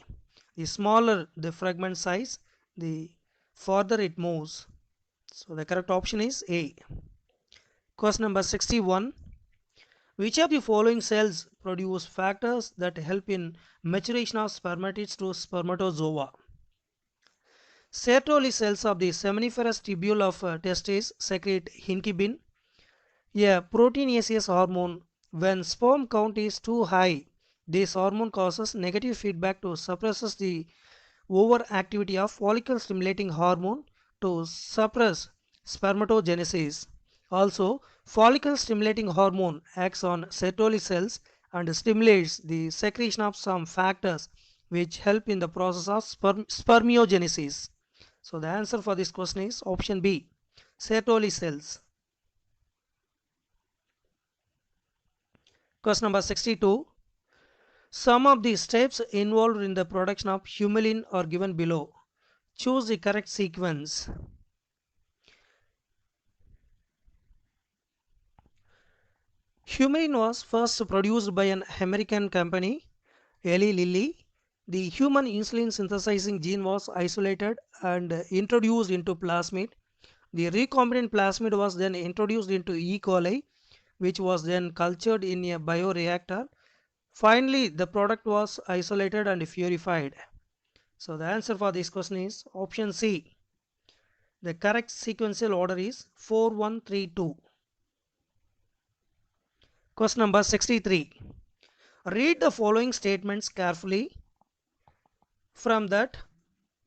The smaller the fragment size, the farther it moves. So the correct option is A. Question number 61. Which of the following cells produce factors that help in maturation of spermatids to spermatozoa? Sertoli cells of the seminiferous tubule of testes secrete hinkibin, a proteinaceous hormone. When sperm count is too high, this hormone causes negative feedback to suppresses the overactivity of follicle stimulating hormone to suppress spermatogenesis. Also, follicle stimulating hormone acts on Sertoli cells and stimulates the secretion of some factors which help in the process of spermiogenesis. So the answer for this question is option B, Sertoli cells. Question number 62. Some of the steps involved in the production of humulin are given below. Choose the correct sequence. Humulin was first produced by an American company, Eli Lilly. The human insulin synthesizing gene was isolated and introduced into plasmid. The recombinant plasmid was then introduced into E. coli, which was then cultured in a bioreactor. Finally, the product was isolated and purified. So the answer for this question is option C. The correct sequential order is 4132. Question number 63. Read the following statements carefully. From that,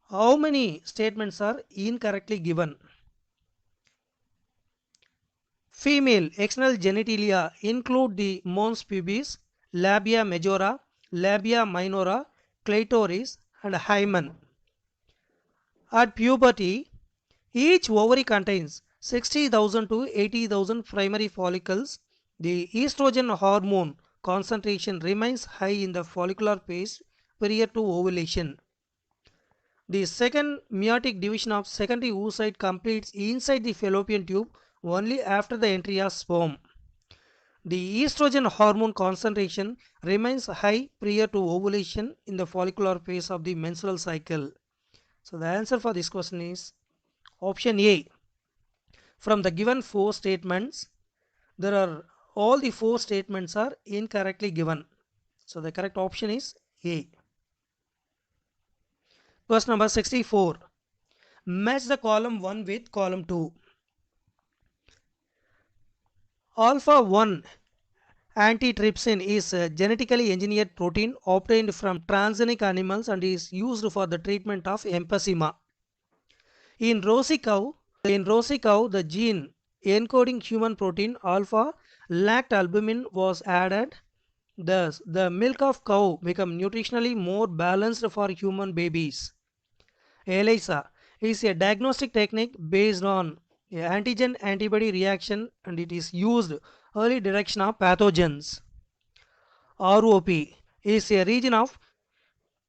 how many statements are incorrectly given? Female external genitalia include the mons pubis, labia majora, labia minora, clitoris, and hymen. At puberty, each ovary contains 60,000 to 80,000 primary follicles. The estrogen hormone concentration remains high in the follicular phase prior to ovulation. The second meiotic division of secondary oocyte completes inside the fallopian tube only after the entry of sperm. The estrogen hormone concentration remains high prior to ovulation in the follicular phase of the menstrual cycle. So the answer for this question is option A. From the given four statements, there are all the four statements are incorrectly given. So the correct option is A. Question number 64. Match the column 1 with column 2. Alpha 1 antitrypsin is a genetically engineered protein obtained from transgenic animals and is used for the treatment of emphysema. In rosy cow, the gene encoding human protein alpha lactalbumin was added. Thus, the milk of cow become nutritionally more balanced for human babies. ELISA is a diagnostic technique based on antigen antibody reaction and it is used early detection of pathogens. ROP is a region of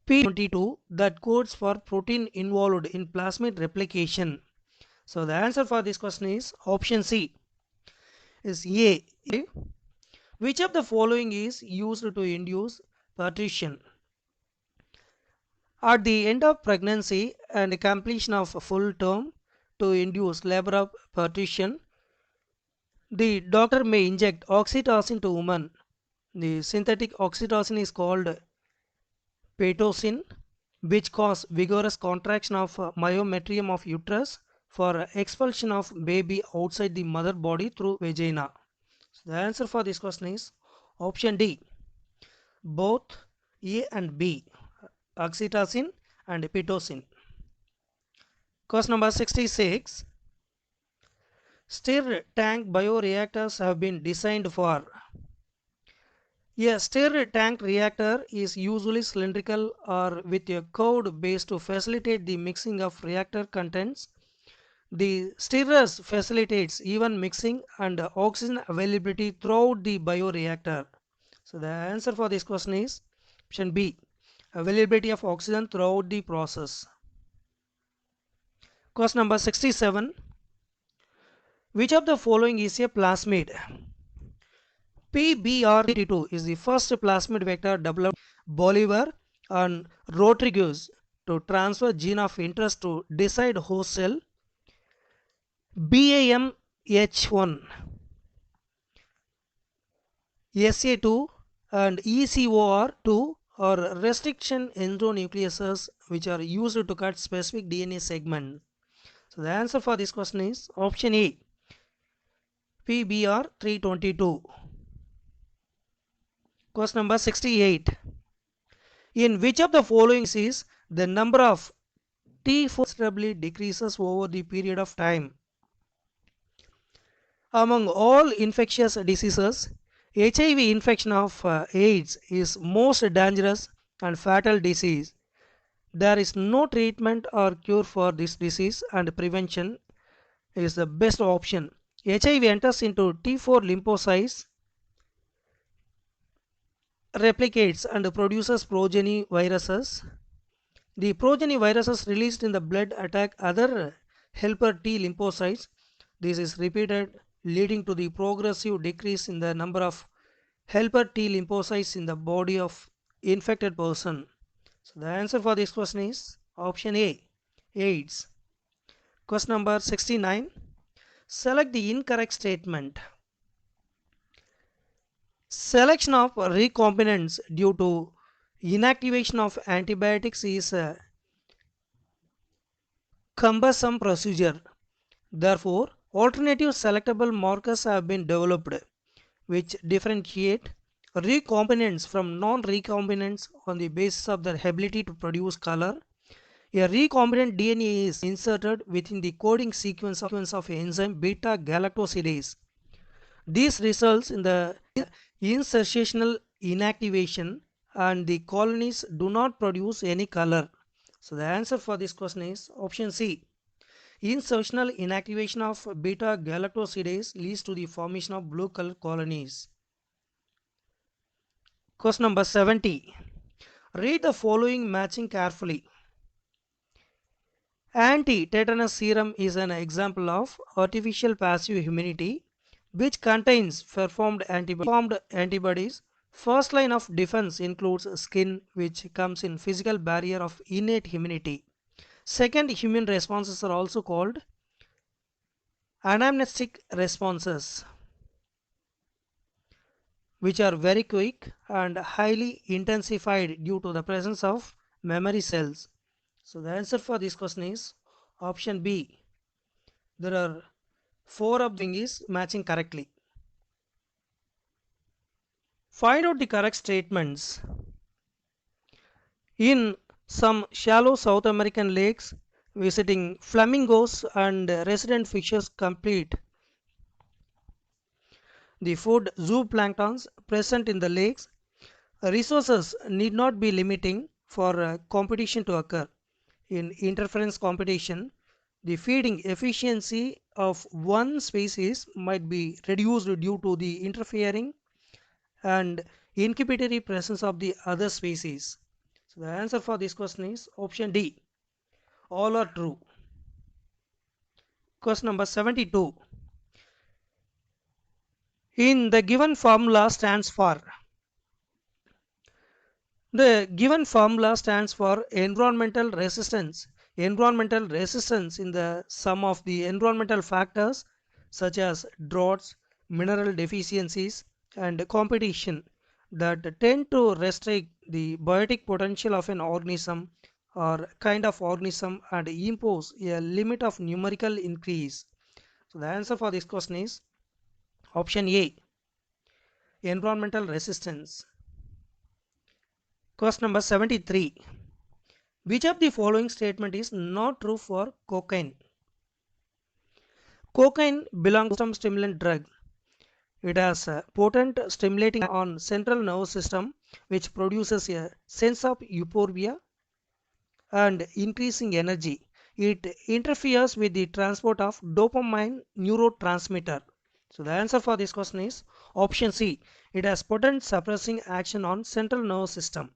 P22 that codes for protein involved in plasmid replication. So the answer for this question is option C is A. Which of the following is used to induce partition? At the end of pregnancy and completion of full term to induce labor of partition, the doctor may inject oxytocin to woman. The synthetic oxytocin is called pitocin, which cause vigorous contraction of myometrium of uterus for expulsion of baby outside the mother body through vagina. So the answer for this question is option D. Both A and B, oxytocin and pitocin. Question number 66. Stir tank bioreactors have been designed for. A stir tank reactor is usually cylindrical or with a curved base to facilitate the mixing of reactor contents. The stirrers facilitates even mixing and oxygen availability throughout the bioreactor. So the answer for this question is option B, availability of oxygen throughout the process. Question number 67. Which of the following is a plasmid? PBR32 is the first plasmid vector developed by Bolivar and Rodriguez to transfer gene of interest to decide host cell. BAMH1, SA2 and ECOR2 are restriction endonucleases which are used to cut specific DNA segment. So the answer for this question is option A, PBR322. Question number 68. In which of the following is the number of T4 considerably decreases over the period of time? Among all infectious diseases, HIV infection of AIDS is most dangerous and fatal disease. There is no treatment or cure for this disease and prevention is the best option. HIV enters into T4 lymphocytes, replicates and produces progeny viruses. The progeny viruses released in the blood attack other helper T lymphocytes. This is repeated, leading to the progressive decrease in the number of helper T lymphocytes in the body of infected person. So the answer for this question is option A, AIDS. Question number 69. Select the incorrect statement. Selection of recombinants due to inactivation of antibiotics is a cumbersome procedure. Therefore, alternative selectable markers have been developed which differentiate recombinants from non-recombinants on the basis of their ability to produce color. A recombinant DNA is inserted within the coding sequence of enzyme beta galactosidase. This results in the insertional inactivation and the colonies do not produce any color. So the answer for this question is option C. Insertional inactivation of beta galactosidase leads to the formation of blue color colonies. Question number 70. Read the following matching carefully. Anti-tetanus serum is an example of artificial passive immunity which contains performed antibodies. First line of defense includes skin, which comes in physical barrier of innate immunity. Second, immune responses are also called anamnestic responses, which are very quick and highly intensified due to the presence of memory cells. So the answer for this question is option B. There are 4 of them is matching correctly. Find out the correct statements. In some shallow South American lakes, visiting flamingos and resident fishes complete the food zooplanktons present in the lakes. Resources need not be limiting for competition to occur. In interference competition, the feeding efficiency of one species might be reduced due to the interfering and incubatory presence of the other species. So the answer for this question is option D. All are true. Question number 72. In the given formula stands for. The given formula stands for environmental resistance. Environmental resistance in the sum of the environmental factors such as droughts, mineral deficiencies and competition that tend to restrict the biotic potential of an organism or kind of organism and impose a limit of numerical increase. So the answer for this question is option A, environmental resistance. Question number 73. Which of the following statement is not true for cocaine? Cocaine belongs to stimulant drug. It has a potent stimulating on central nervous system which produces a sense of euphoria and increasing energy. It interferes with the transport of dopamine neurotransmitter. So the answer for this question is option C. It has potent suppressing action on central nervous system.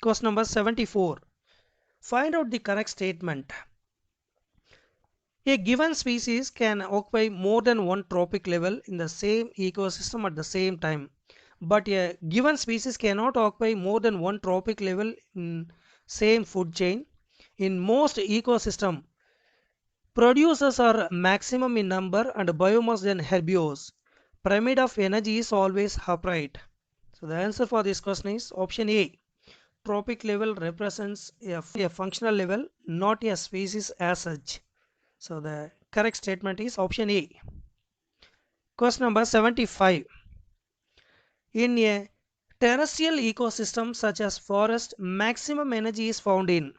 Question number 74. Find out the correct statement. A given species can occupy more than one trophic level in the same ecosystem at the same time. But a given species cannot occupy more than one trophic level in same food chain. In most ecosystem, producers are maximum in number and biomass than herbivores. Pyramid of energy is always upright. So the answer for this question is option A. Trophic level represents a functional level, not a species as such. So the correct statement is option A. Question number 75. In a terrestrial ecosystem such as forest, maximum energy is found in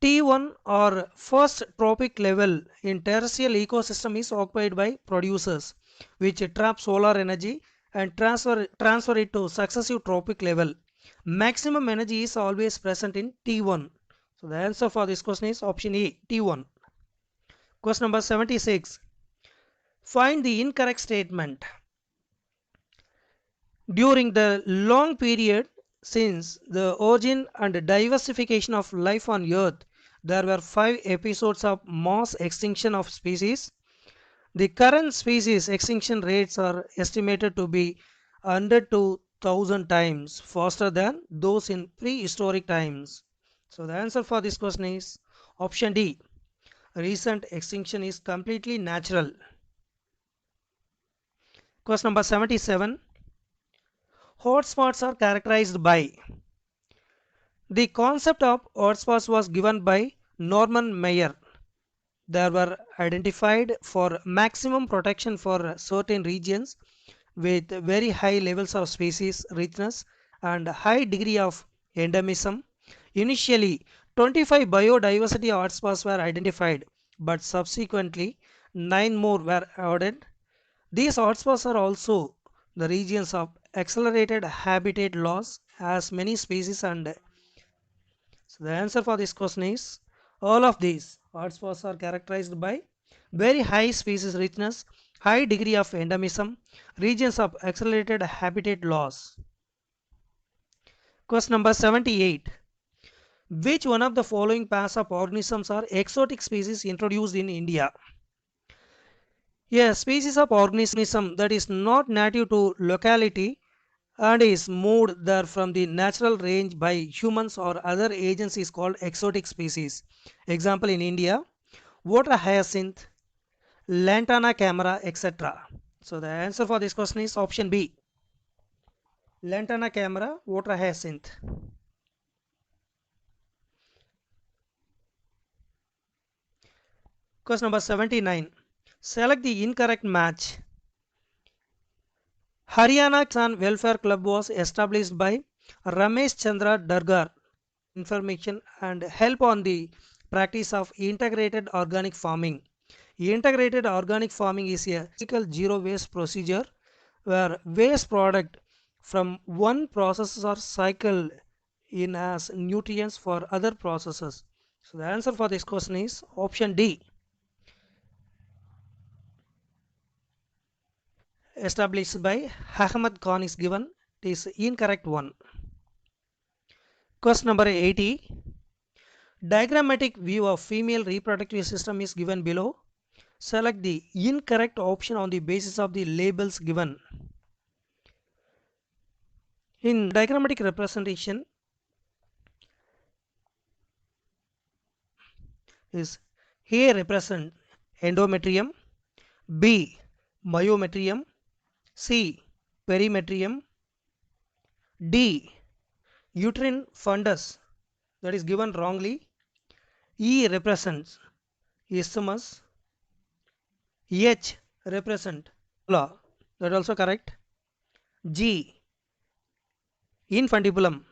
T1 or first trophic level in terrestrial ecosystem is occupied by producers which trap solar energy and transfer it to successive trophic level. Maximum energy is always present in T1. So the answer for this question is option A, T1. Question number 76. Find the incorrect statement. During the long period since the origin and diversification of life on Earth, there were 5 episodes of mass extinction of species. The current species extinction rates are estimated to be 100 to 1000 times faster than those in prehistoric times. So the answer for this question is option D. Recent extinction is completely natural. Question number 77. Hotspots are characterized by. The concept of hotspots was given by Norman Mailer. They were identified for maximum protection for certain regions with very high levels of species richness and high degree of endemism. Initially, 25 biodiversity hotspots were identified, but subsequently 9 more were added. These hotspots are also the regions of accelerated habitat loss as many species and so the answer for this question is all of these hotspots are characterized by very high species richness, high degree of endemism, regions of accelerated habitat loss. Question number 78. Which one of the following pairs of organisms are exotic species introduced in India? A species of organism that is not native to locality and is moved there from the natural range by humans or other agents is called exotic species. Example in India, water hyacinth, lantana camara, etc. So the answer for this question is option B. Lantana camara, water hyacinth. Question number 79. Select the incorrect match. Haryana Kisan Welfare Club was established by Ramesh Chandra Dargar. Information and help on the practice of integrated organic farming. Integrated organic farming is a physical zero waste procedure where waste product from one process are cycled in as nutrients for other processes. So the answer for this question is option D. Established by Ahmad Khan is given. It is incorrect one. Question number 80. Diagrammatic view of female reproductive system is given below. Select the incorrect option on the basis of the labels given. In diagrammatic representation is A represent endometrium, B myometrium, C perimetrium, D uterine fundus, that is given wrongly. E represents isthmus, H represent law, that also correct. G infundibulum,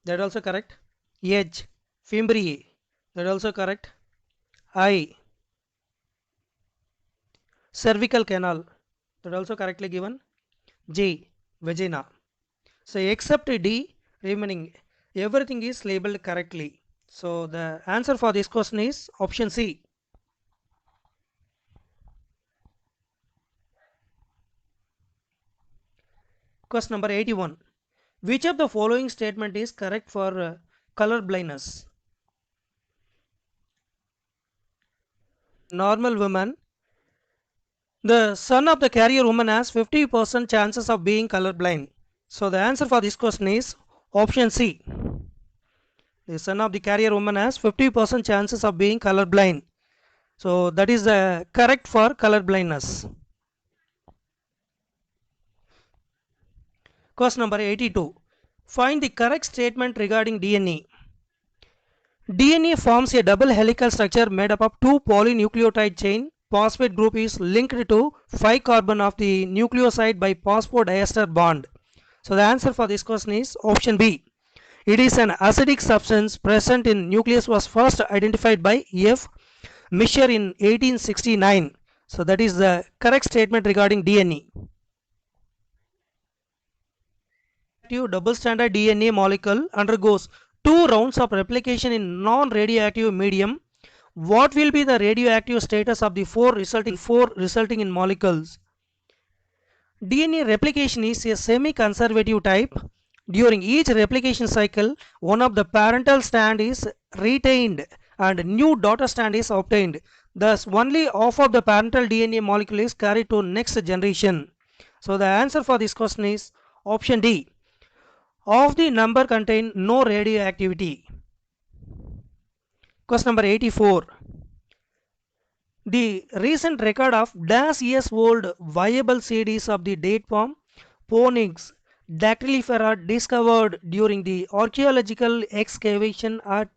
that also correct. H fimbriae, that also correct. I. Cervical canal. That also correctly given. J. Vagina. So except D remaining everything is labeled correctly. So the answer for this question is option C. Question number 81. Which of the following statement is correct for color blindness? Normal woman. The son of the carrier woman has 50% chances of being colorblind. So the answer for this question is option C. The son of the carrier woman has 50% chances of being colorblind. So that is the correct for color blindness. Question number 82. Find the correct statement regarding DNA. DNA forms a double helical structure made up of two polynucleotide chain. Phosphate group is linked to 5 carbon of the nucleoside by phosphodiester bond. So the answer for this question is option B. It is an acidic substance present in nucleus was first identified by F. Mischer in 1869. So that is the correct statement regarding DNA. Double standard DNA molecule undergoes 2 rounds of replication in non-radioactive medium. What will be the radioactive status of the four resulting in molecules? DNA replication is a semi-conservative type. During each replication cycle, one of the parental strand is retained and new daughter strand is obtained. Thus, only half of the parental DNA molecule is carried to next generation. So the answer for this question is option D. Of the number contain no radioactivity. Question number 84. The recent record of dash years old viable seeds of the date palm Ponyx dactylifera discovered during the archaeological excavation at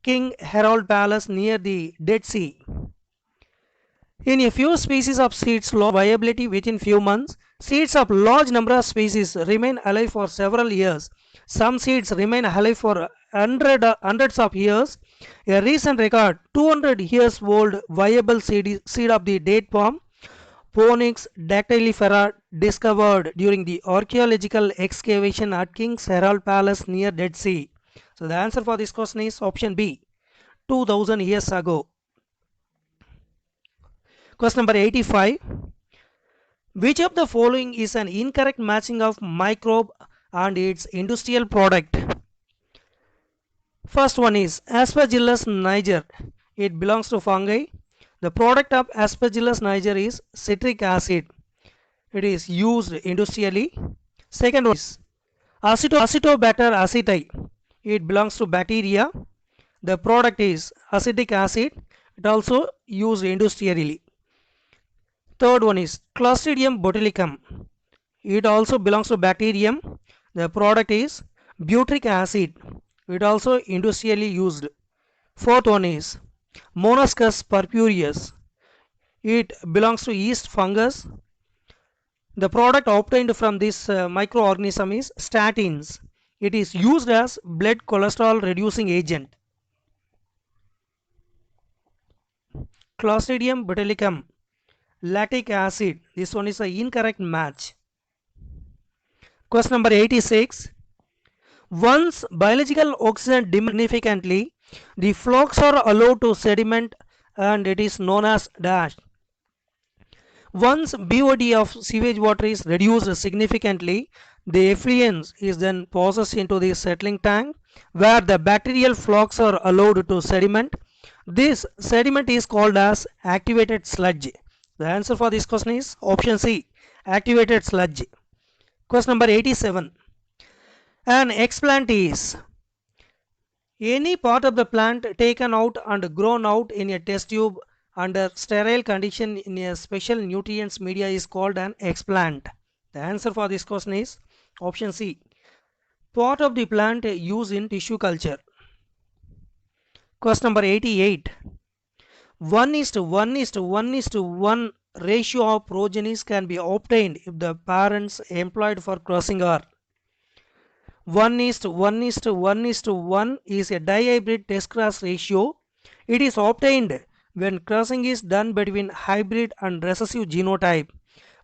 King Herald Palace near the Dead Sea. In a few species of seeds lost viability within few months. Seeds of large number of species remain alive for several years. Some seeds remain alive for hundreds of years. A recent record 200 years old viable seed of the date palm Ponyx dactylifera discovered during the archaeological excavation at King's Herald Palace near Dead Sea. So the answer for this question is option B. 2000 years ago. Question number 85. Which of the following is an incorrect matching of microbe and its industrial product? First one is Aspergillus niger. It belongs to fungi. The product of Aspergillus niger is citric acid. It is used industrially. Second one is Acetobacter aceti. It belongs to bacteria. The product is acetic acid. It also used industrially. Third one is Clostridium botulicum. It also belongs to bacterium. The product is butyric acid. It also industrially used. Fourth one is Monoscus purpureus. It belongs to yeast fungus. The product obtained from this microorganism is statins. It is used as blood cholesterol reducing agent. Clostridium botulicum. Lactic acid. This one is an incorrect match. Question number 86. Once biological oxygen diminishes significantly, the flocks are allowed to sediment and it is known as dash. Once BOD of sewage water is reduced significantly, the effluent is then processed into the settling tank where the bacterial flocks are allowed to sediment. This sediment is called as activated sludge. The answer for this question is option C, activated sludge. Question number 87. An explant is any part of the plant taken out and grown out in a test tube under sterile condition in a special nutrients media is called an explant. The answer for this question is option C, part of the plant used in tissue culture. Question number 88. 1:1:1:1 ratio of progenies can be obtained if the parents employed for crossing are 1:1:1:1 is a dihybrid test cross ratio. It is obtained when crossing is done between hybrid and recessive genotype,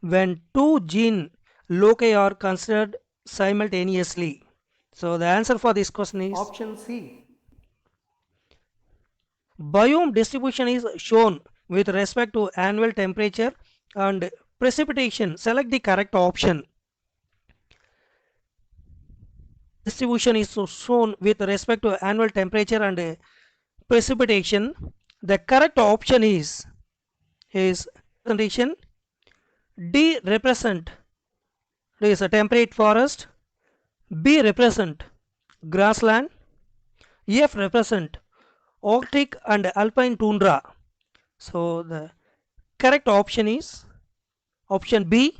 when two gene loci are considered simultaneously. So the answer for this question is option C. Biome distribution is shown with respect to annual temperature and precipitation. Select the correct option. Distribution is shown with respect to annual temperature and precipitation. The correct option is representation. D represent is a temperate forest. B represent grassland. F represent Arctic and alpine tundra. So the correct option is option B.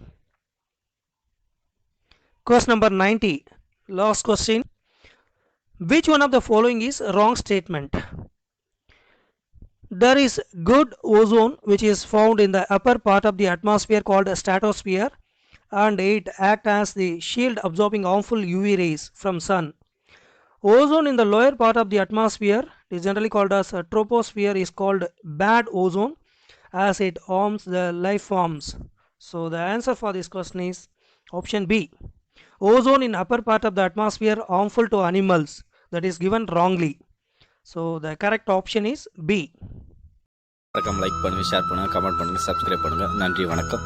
Question number 90. Last question. Which one of the following is wrong statement? There is good ozone which is found in the upper part of the atmosphere called stratosphere, and it acts as the shield absorbing harmful UV rays from sun. Ozone in the lower part of the atmosphere is generally called as a troposphere is called bad ozone as it harms the life forms. So the answer for this question is option B. Ozone in upper part of the atmosphere harmful to animals, that is given wrongly. So the correct option is B. Like பண்ணுங்க, share பண்ணுங்க, comment பண்ணுங்க, subscribe பண்ணுங்க. நன்றி, வணக்கம்.